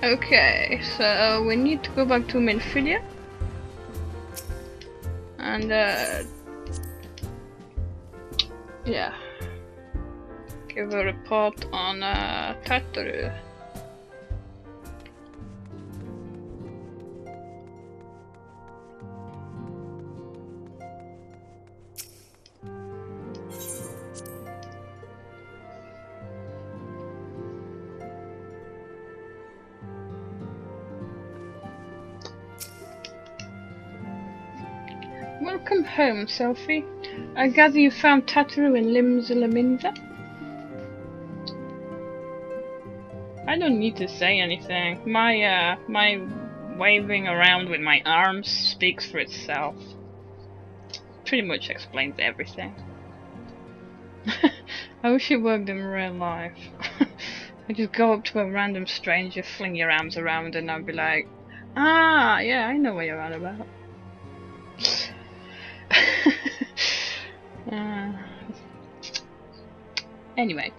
Okay, so we need to go back to Minfilia and yeah, give a report on Tartaru. Welcome home, Sophie. I gather you found Tartaru in Limzalaminda? I don't need to say anything. My waving around with my arms speaks for itself. Pretty much explains everything. I wish it worked in real life. I just go up to a random stranger, fling your arms around, and I'll be like, ah, yeah, I know what you're on about. Anyway,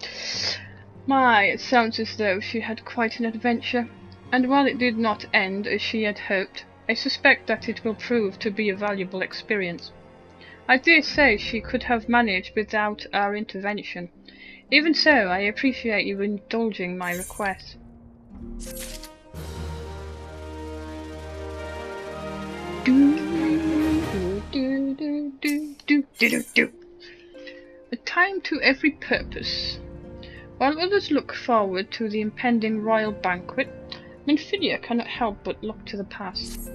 it sounds as though she had quite an adventure, and while it did not end as she had hoped, I suspect that it will prove to be a valuable experience. I dare say she could have managed without our intervention. Even so, I appreciate you indulging my request. A time to every purpose. While others look forward to the impending royal banquet, Minfilia cannot help but look to the past.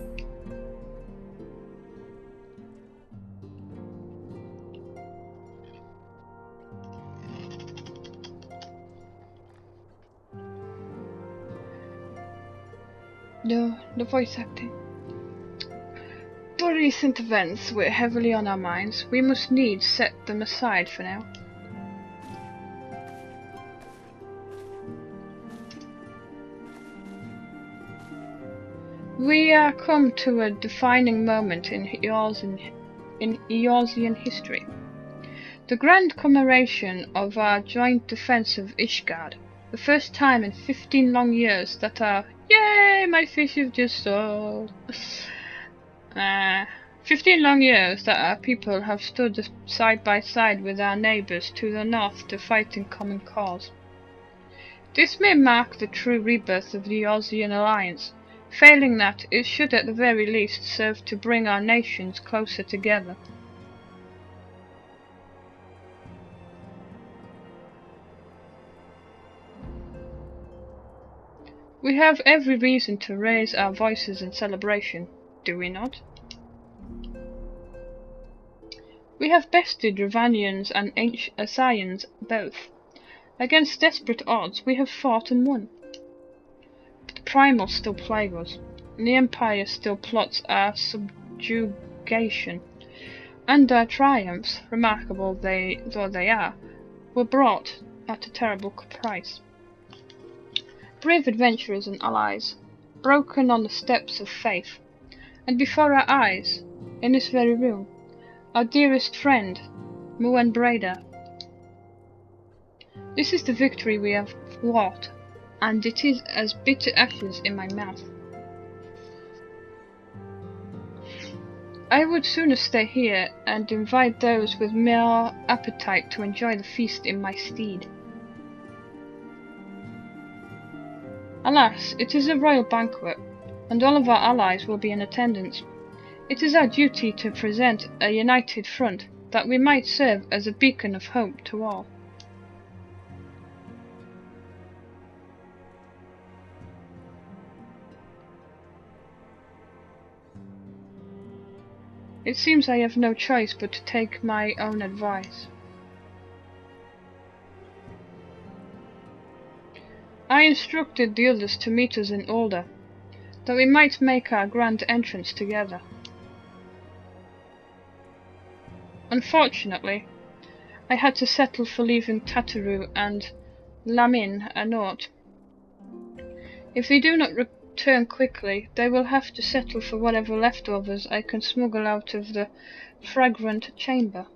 No, the voice acting. The recent events were heavily on our minds. We must needs set them aside for now. We are come to a defining moment in Eorzean history. The grand commemoration of our joint defense of Ishgard. The first time in 15 long years that our... Yay! My fish have just sold! 15 long years that our people have stood side by side with our neighbours to the north to fight in common cause. This may mark the true rebirth of the Eorzean alliance. Failing that, it should at the very least serve to bring our nations closer together. We have every reason to raise our voices in celebration, do we not? We have bested Ravanians and Assyrians both. Against desperate odds we have fought and won. But the primals still plague us, and the Empire still plots our subjugation. And our triumphs, remarkable though they are, were brought at a terrible price. Brave adventurers and allies, broken on the steps of faith, and before our eyes, in this very room, our dearest friend, Muan Breda. This is the victory we have wrought, and it is as bitter ashes in my mouth. I would sooner stay here and invite those with more appetite to enjoy the feast in my stead. Alas, it is a royal banquet, and all of our allies will be in attendance. It is our duty to present a united front, that we might serve as a beacon of hope to all. It seems I have no choice but to take my own advice. I instructed the others to meet us in order, that we might make our grand entrance together. Unfortunately, I had to settle for leaving Tartaru and Lamin a note. If they do not return quickly, they will have to settle for whatever leftovers I can smuggle out of the fragrant chamber.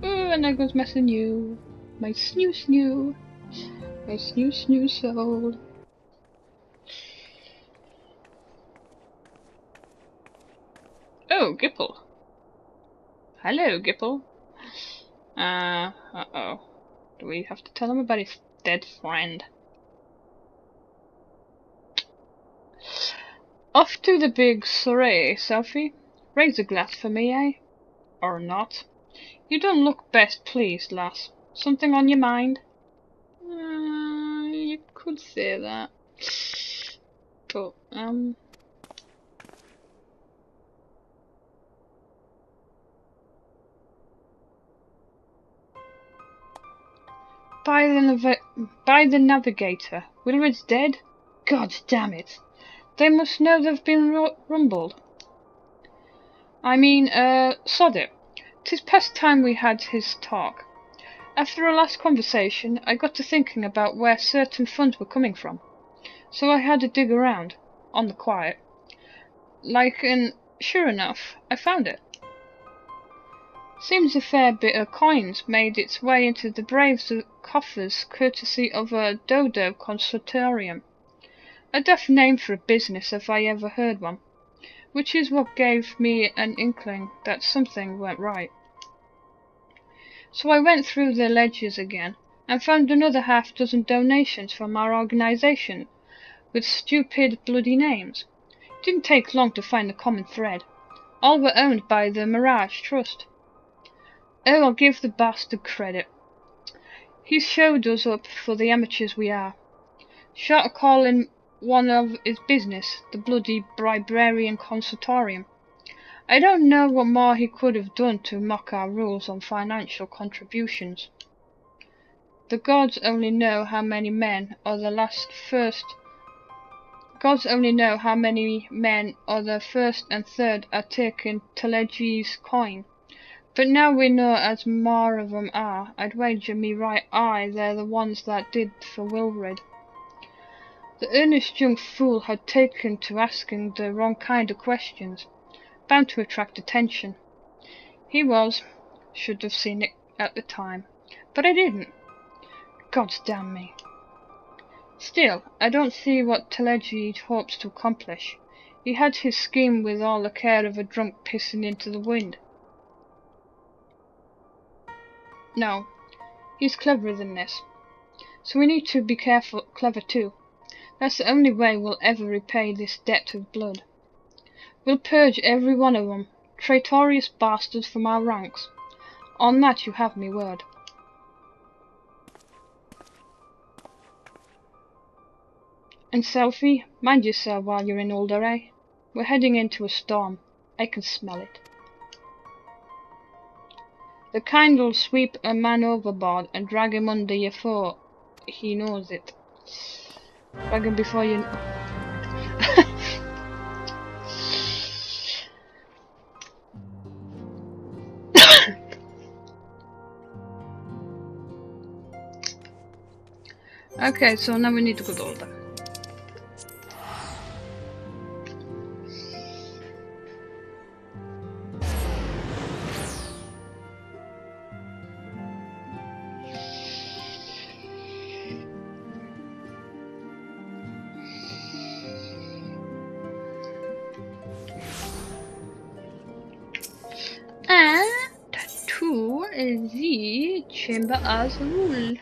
Ooh, and there goes messing you. My snoo. My snoo soul. Oh, Gipple. Hello, Gipple. Uh-oh. Do we have to tell him about his dead friend? Off to the big soiree, Sophie. Raise a glass for me, eh? Or not. You don't look best pleased, lass. Something on your mind? You could say that. But, By the navigator. Wilred's dead? God damn it. They must know they've been rumbled. I mean, sod it. 'Tis past time we had his talk. After our last conversation, I got to thinking about where certain funds were coming from. So I had to dig around, on the quiet. And sure enough, I found it. Seems a fair bit of coins made its way into the Braves' coffers courtesy of a Dodo consultorium. A daft name for a business if I ever heard one, which is what gave me an inkling that something went right. So I went through the ledgers again and found another half-dozen donations from our organisation with stupid bloody names. Didn't take long to find the common thread. All were owned by the Mirage Trust. Oh, I'll give the bastard credit. He's showed us up for the amateurs we are. Short of calling one of his business the bloody Librarian Consultorium. I don't know what more he could have done to mock our rules on financial contributions. The gods only know how many men or the first and third are taking Telegi's coin. But now we know as more of 'em are, I'd wager me right eye they're the ones that did for Wilred. The earnest young fool had taken to asking the wrong kind of questions, bound to attract attention. Should have seen it at the time, but I didn't. Gods damn me. Still, I don't see what Telegi hopes to accomplish. He had his scheme with all the care of a drunk pissing into the wind. No, he's cleverer than this. So we need to be clever too. That's the only way we'll ever repay this debt of blood. We'll purge every one of 'em, traitorous bastards, from our ranks. On that you have me word. And Selfie, mind yourself while you're in Alderay. We're heading into a storm. I can smell it. The kind'll sweep a man overboard and drag him under your foot. He knows it. Drag him before you... Okay, so now we need to go to Alder. To the Chamber as Rule.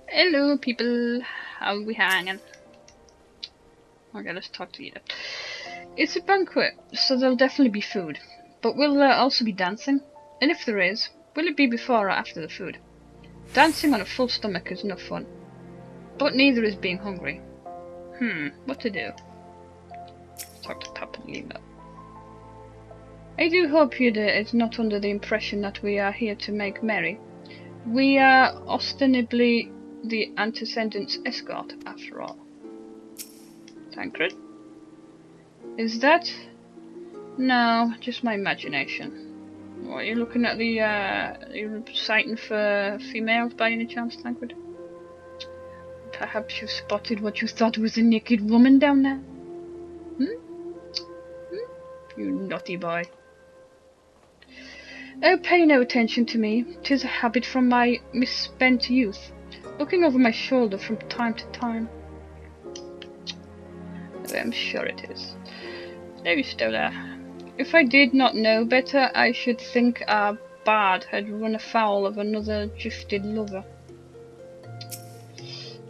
Hello people, how are we hanging? Okay, let's talk to you. It's a banquet, so there'll definitely be food. But will there also be dancing? And if there is, will it be before or after the food? Dancing on a full stomach is no fun. But neither is being hungry. What to do? Talk to Papa and Lima. I do hope Yuda is not under the impression that we are here to make merry. We are ostensibly the antecedent's escort, after all. Tancred? Is that? No, just my imagination. What, are you looking at the, you're sighting for females by any chance, Tancred? Perhaps you spotted what you thought was a naked woman down there? You naughty boy. Oh, pay no attention to me. 'Tis a habit from my misspent youth, looking over my shoulder from time to time. Oh, I'm sure it is. There you still there. If I did not know better, I should think our bard had run afoul of another gifted lover.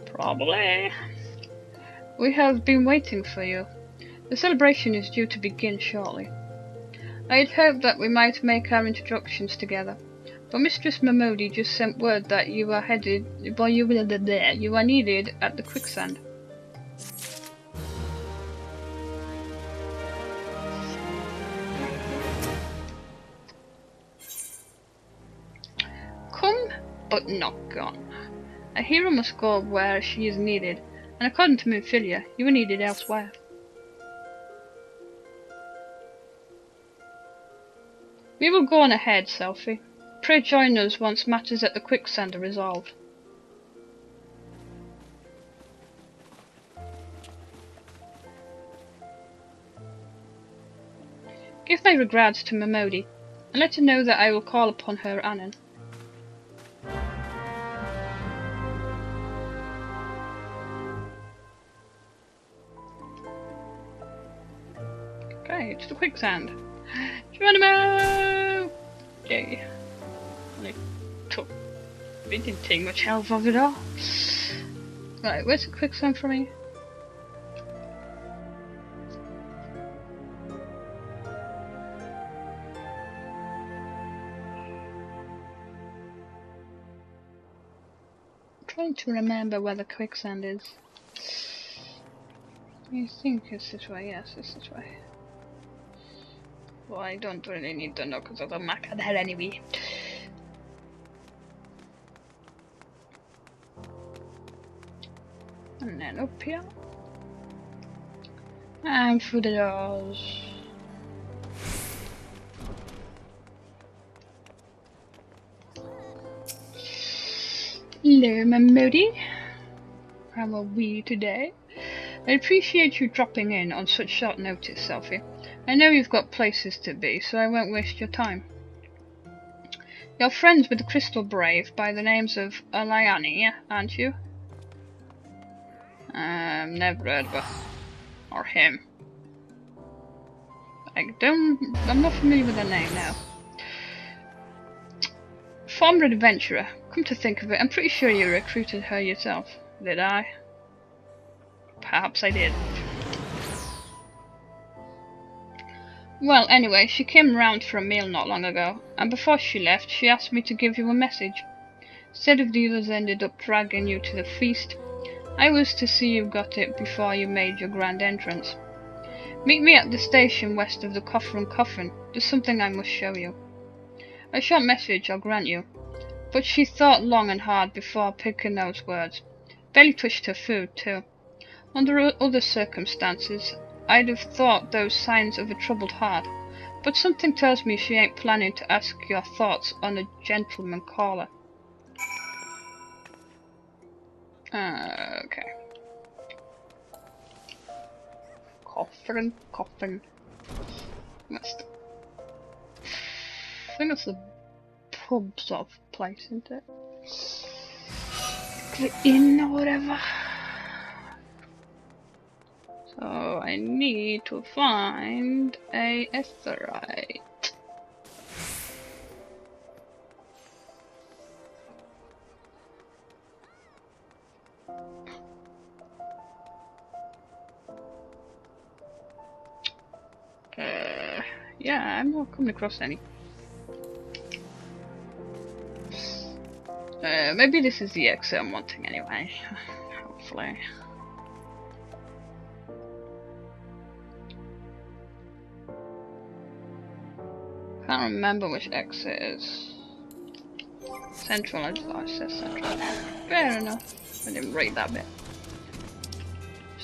Probably. We have been waiting for you. The celebration is due to begin shortly. I had hoped that we might make our introductions together, but Mistress Mamodi just sent word that you are headed, well, you are needed at the quicksand. Come, but not gone. A hero must go where she is needed, and according to Minfilia, you are needed elsewhere. We will go on ahead, Selphie. Pray join us once matters at the quicksand are resolved. Give my regards to Mamodi, and let her know that I will call upon her anon. Okay, to the quicksand. Geronimo! Yay. We didn't take much help of it all. Right, where's the quicksand for me? I'm trying to remember where the quicksand is. I think it's this way, yes, it's this way. Well, I don't really need to know because of the map there anyway. And then up here. And through the doors. Hello, Mamodi. How are we today? I appreciate you dropping in on such short notice, Selphie. I know you've got places to be, so I won't waste your time. You're friends with the Crystal Brave by the names of Alayani, aren't you? Never heard of her. Or him. I'm not familiar with her name now. Former adventurer. Come to think of it, I'm pretty sure you recruited her yourself. Did I? Perhaps I did. Well, anyway, she came round for a meal not long ago, and before she left, she asked me to give you a message. Said if the others ended up dragging you to the feast, I was to see you got it before you made your grand entrance. Meet me at the station west of the Coffer and Coffin. There's something I must show you. A short message, I'll grant you, but she thought long and hard before picking those words. Barely touched her food, too. Under other circumstances, I'd have thought those signs of a troubled heart, but something tells me she ain't planning to ask your thoughts on a gentleman caller. Okay. Coffin. I think it's a pub sort of place, isn't it? The inn or whatever. So I need to find a Etherite. Yeah, I'm not coming across any. Maybe this is the exit I'm wanting anyway. Hopefully. Can't remember which exit is. Central, I thought it said central. Fair enough. I didn't read that bit.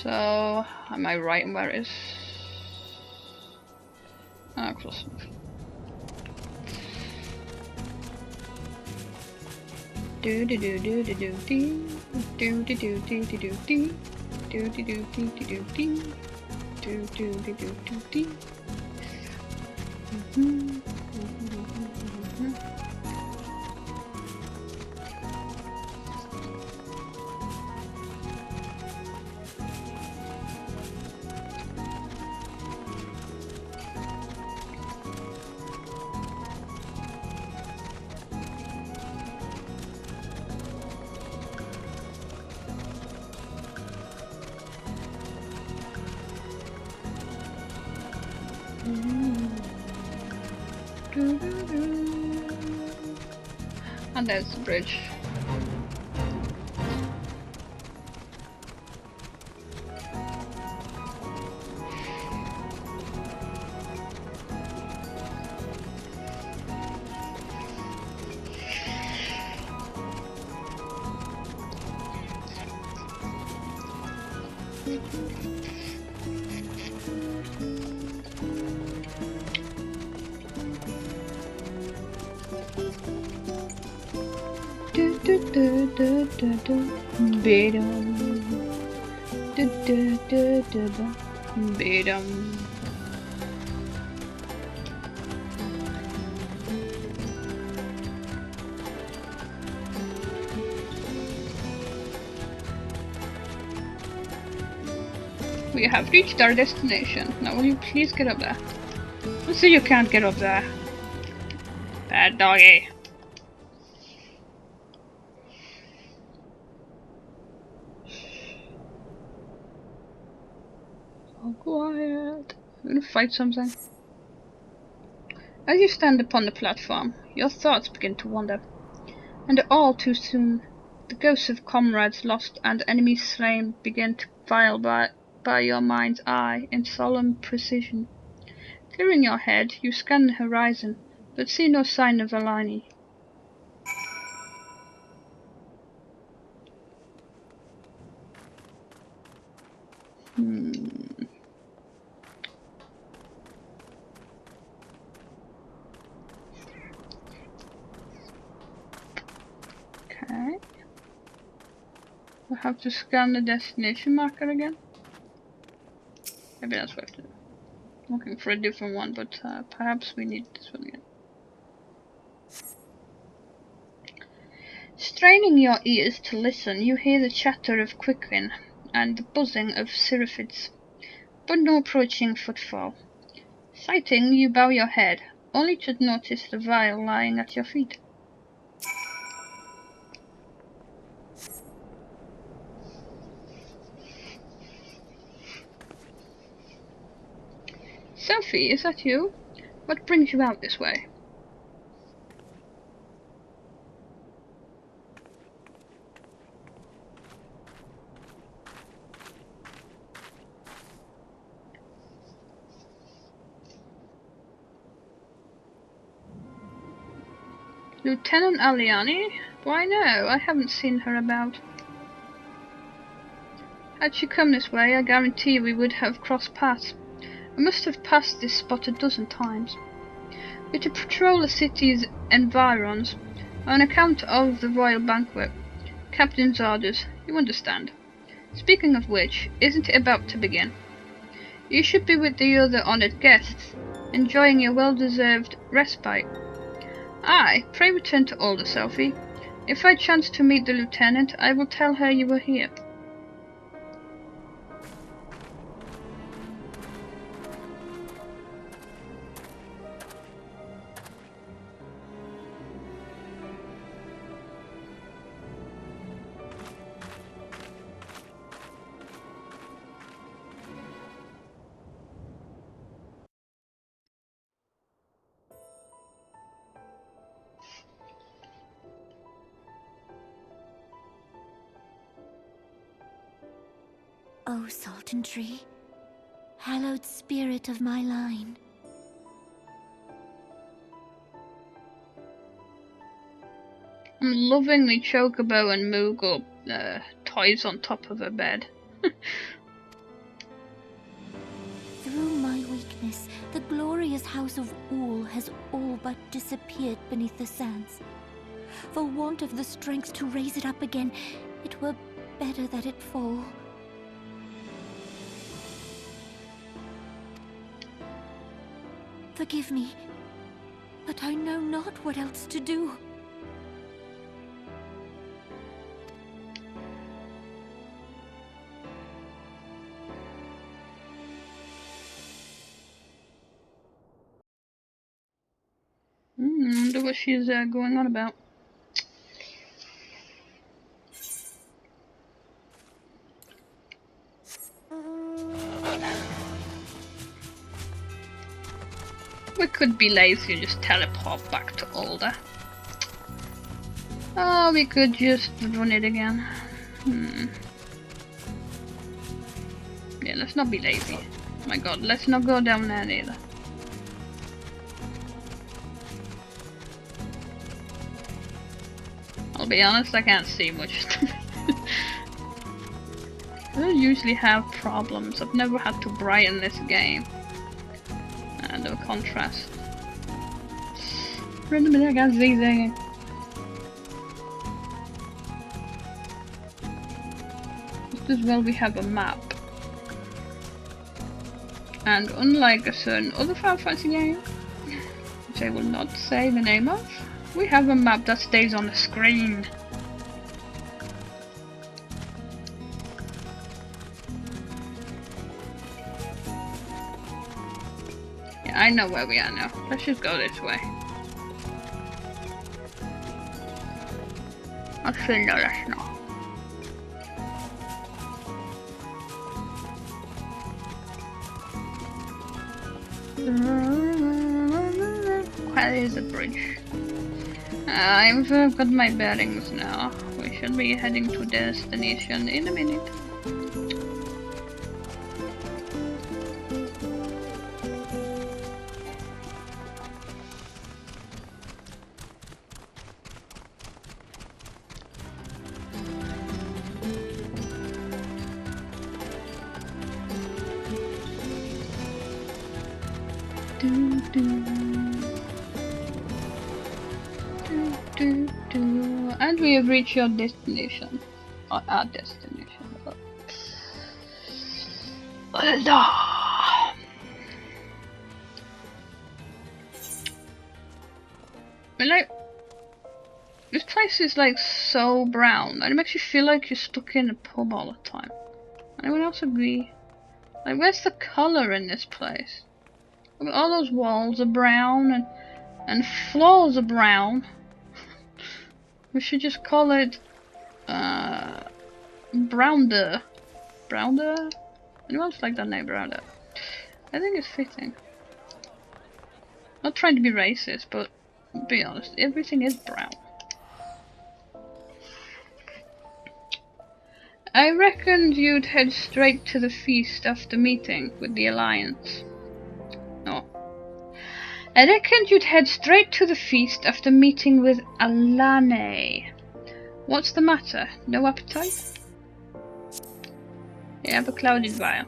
So, am I right in where it is? Ah, close enough. Do do do do do do dee. Do do do do do do dee. Do do do do do do dee. Do do do do do dee. And there's the bridge. We have reached our destination. Now will you please get up there? So you can't get up there. Bad doggy. So quiet. I'm gonna fight something. As you stand upon the platform, your thoughts begin to wander. And all too soon, the ghosts of comrades lost and enemies slain begin to file by your mind's eye in solemn precision. Clearing your head, you scan the horizon, but see no sign of Alani. Okay. We'll have to scan the destination marker again. Maybe that's what I have to do. I'm looking for a different one, but perhaps we need this one again. Straining your ears to listen, you hear the chatter of quicken and the buzzing of syraphids, but no approaching footfall. Sighting, you bow your head, only to notice the vial lying at your feet. Sophie, is that you? What brings you out this way? Lieutenant Aliani? Why no, I haven't seen her about. Had she come this way, I guarantee we would have crossed paths. I must have passed this spot a dozen times. We're to patrol the city's environs on account of the royal banquet. Captain's orders, you understand. Speaking of which, isn't it about to begin? You should be with the other honoured guests, enjoying your well-deserved respite. Aye, pray return to Older, Sophie. If I chance to meet the lieutenant, I will tell her you were here. O Sultan Tree, hallowed spirit of my line. I'm loving the Chocobo and Moogle toys on top of her bed. Through my weakness, the glorious house of Ool has all but disappeared beneath the sands. For want of the strength to raise it up again, it were better that it fall. Forgive me, but I know not what else to do. I wonder what she's going on about. We could be lazy and just teleport back to Older. Oh, we could just run it again. Yeah, let's not be lazy. Oh my god, let's not go down there either. I'll be honest, I can't see much. I don't usually have problems. I've never had to brighten this game. And the contrast. Randomly I can't see anything. Just as well we have a map. And unlike a certain other Final Fantasy game, which I will not say the name of, we have a map that stays on the screen. Yeah, I know where we are now. Let's just go this way. Actually, no, let's not. Where is the bridge? I've got my bearings now. We should be heading to destination in a minute. And we have reached your destination. Or our destination. Like, this place is like so brown and it makes you feel like you're stuck in a pub all the time. Anyone else agree? Like, where's the colour in this place? All those walls are brown and floors are brown. We should just call it Brownder. Brownder? Anyone else like that name, Brownder? I think it's fitting. Not trying to be racist, but be honest, everything is brown. I reckoned you'd head straight to the feast after meeting with the Alliance. No. I reckoned you'd head straight to the feast after meeting with Alane. What's the matter? No appetite? You have a clouded vial.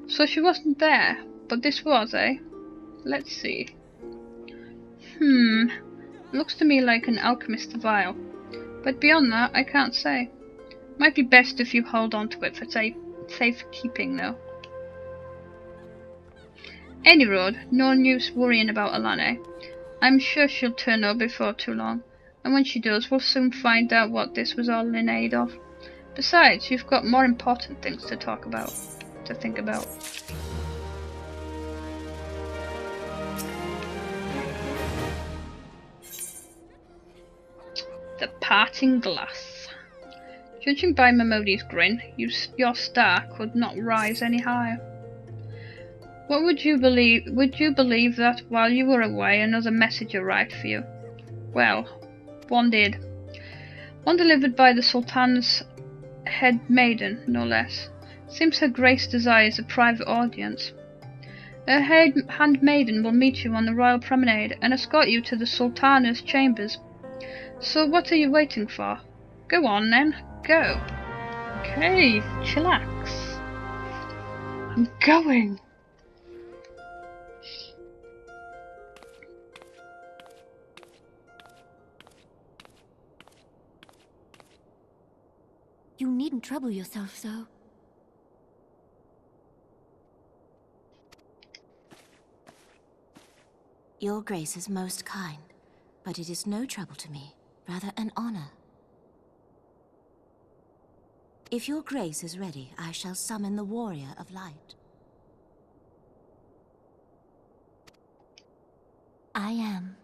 So she wasn't there, but this was, eh? Let's see. Looks to me like an alchemist's vial. But beyond that, I can't say. Might be best if you hold on to it for safekeeping, though. Any road, no use worrying about Alane. I'm sure she'll turn up before too long, and when she does, we'll soon find out what this was all in aid of. Besides, you've got more important things to think about. The parting glass. Judging by Momodi's grin, your star could not rise any higher. What would you believe? Would you believe that while you were away, another message arrived for you? Well, one did. One delivered by the Sultan's head maiden, no less. Seems Her Grace desires a private audience. Her handmaiden will meet you on the royal promenade and escort you to the Sultana's chambers. So what are you waiting for? Go on then, go. Okay, chillax. I'm going. needn't trouble yourself so. Your Grace is most kind, but it is no trouble to me, rather an honor. If your Grace is ready, I shall summon the Warrior of Light. I am.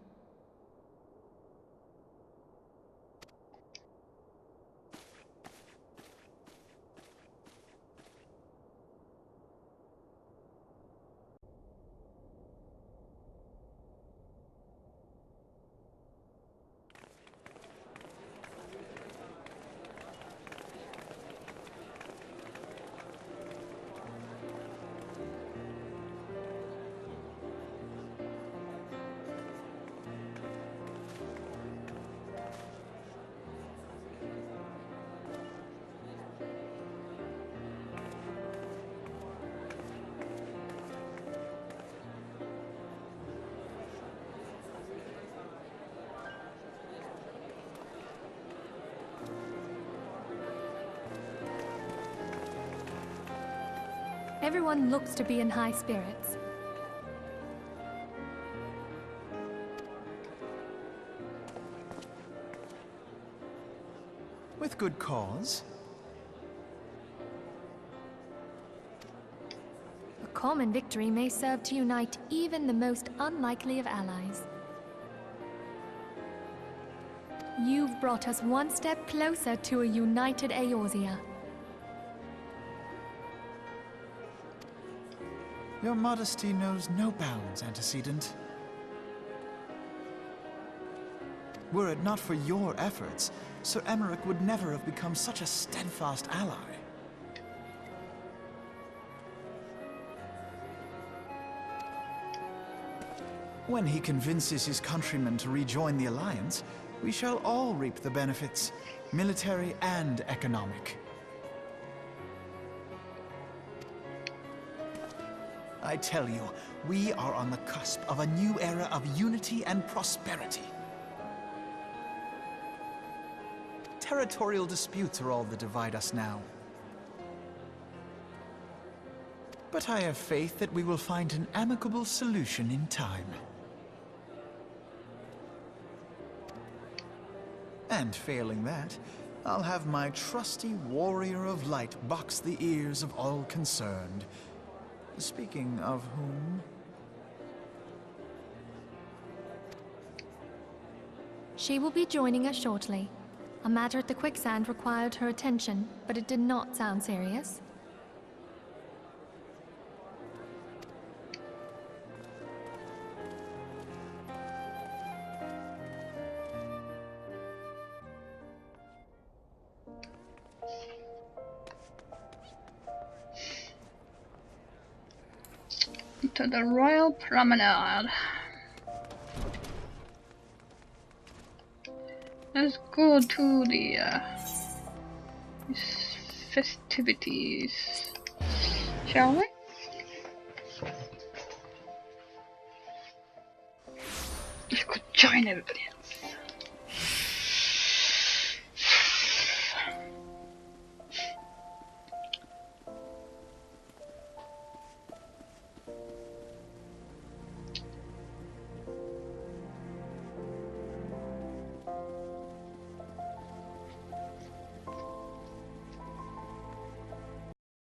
Everyone looks to be in high spirits. With good cause. A common victory may serve to unite even the most unlikely of allies. You've brought us one step closer to a united Eorzea. Your modesty knows no bounds, antecedent. Were it not for your efforts, Sir Emmerich would never have become such a steadfast ally. When he convinces his countrymen to rejoin the Alliance, we shall all reap the benefits, military and economic. I tell you, we are on the cusp of a new era of unity and prosperity. Territorial disputes are all that divide us now. But I have faith that we will find an amicable solution in time. And failing that, I'll have my trusty Warrior of Light box the ears of all concerned. Speaking of whom... She will be joining us shortly. A matter at the quicksand required her attention, but it did not sound serious. To the Royal Promenade. Let's go to the festivities, shall we? Let's go join everybody.